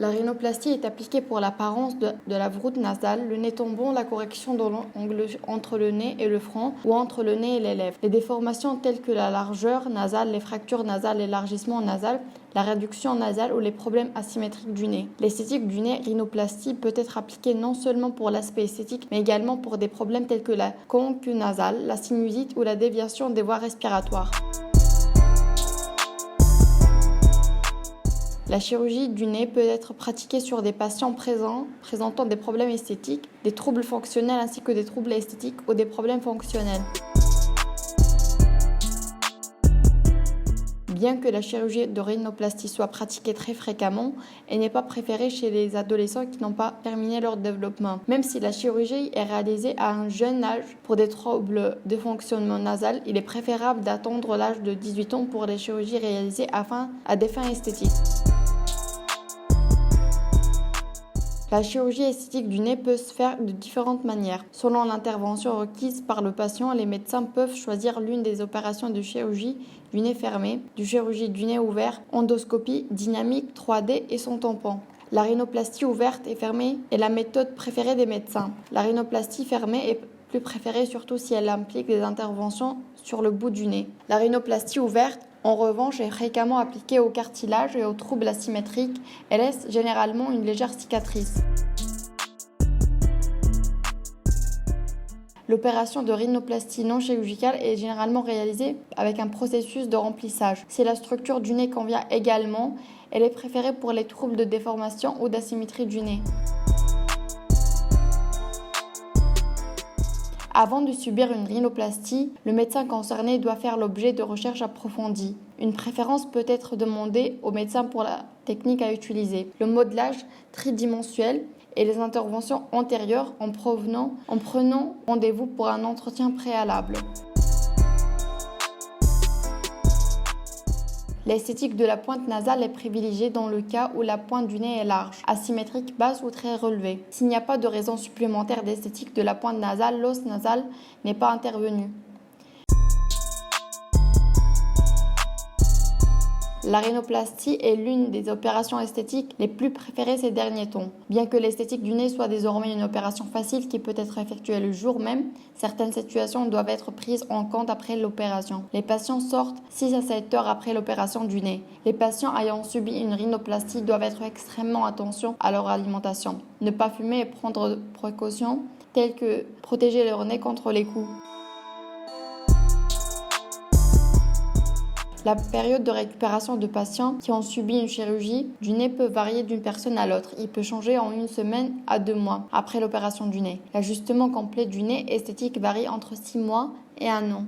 La rhinoplastie est appliquée pour l'apparence de la voûte nasale, le nez tombant, la correction de l'angle entre le nez et le front ou entre le nez et les lèvres. Les déformations telles que la largeur nasale, les fractures nasales, l'élargissement nasal, la réduction nasale ou les problèmes asymétriques du nez. L'esthétique du nez rhinoplastie peut être appliquée non seulement pour l'aspect esthétique, mais également pour des problèmes tels que la conque nasale, la sinusite ou la déviation des voies respiratoires. La chirurgie du nez peut être pratiquée sur des patients présentant des problèmes esthétiques, des troubles fonctionnels ainsi que des troubles esthétiques ou des problèmes fonctionnels. Bien que la chirurgie de rhinoplastie soit pratiquée très fréquemment, elle n'est pas préférée chez les adolescents qui n'ont pas terminé leur développement. Même si la chirurgie est réalisée à un jeune âge pour des troubles de fonctionnement nasal, il est préférable d'attendre l'âge de 18 ans pour les chirurgies réalisées à des fins esthétiques. La chirurgie esthétique du nez peut se faire de différentes manières. Selon l'intervention requise par le patient, les médecins peuvent choisir l'une des opérations de chirurgie du nez fermé, de chirurgie du nez ouvert, endoscopie, dynamique, 3D et son tampon. La rhinoplastie ouverte et fermée est la méthode préférée des médecins. La rhinoplastie fermée est plus préférée surtout si elle implique des interventions sur le bout du nez. La rhinoplastie ouverte en revanche, est fréquemment appliquée au cartilage et aux troubles asymétriques et laisse généralement une légère cicatrice. L'opération de rhinoplastie non chirurgicale est généralement réalisée avec un processus de remplissage. Si la structure du nez convient également, elle est préférée pour les troubles de déformation ou d'asymétrie du nez. Avant de subir une rhinoplastie, le médecin concerné doit faire l'objet de recherches approfondies. Une préférence peut être demandée au médecin pour la technique à utiliser. Le modelage tridimensionnel et les interventions antérieures en prenant rendez-vous pour un entretien préalable. L'esthétique de la pointe nasale est privilégiée dans le cas où la pointe du nez est large, asymétrique, basse ou très relevée. S'il n'y a pas de raison supplémentaire d'esthétique de la pointe nasale, l'os nasal n'est pas intervenu. La rhinoplastie est l'une des opérations esthétiques les plus préférées ces derniers temps. Bien que l'esthétique du nez soit désormais une opération facile qui peut être effectuée le jour même, certaines situations doivent être prises en compte après l'opération. Les patients sortent 6 à 7 heures après l'opération du nez. Les patients ayant subi une rhinoplastie doivent être extrêmement attention à leur alimentation. Ne pas fumer et prendre des précautions telles que protéger leur nez contre les coups. La période de récupération de patients qui ont subi une chirurgie du nez peut varier d'une personne à l'autre. Il peut changer en 1 semaine à 2 mois après l'opération du nez. L'ajustement complet du nez esthétique varie entre 6 mois et 1 an.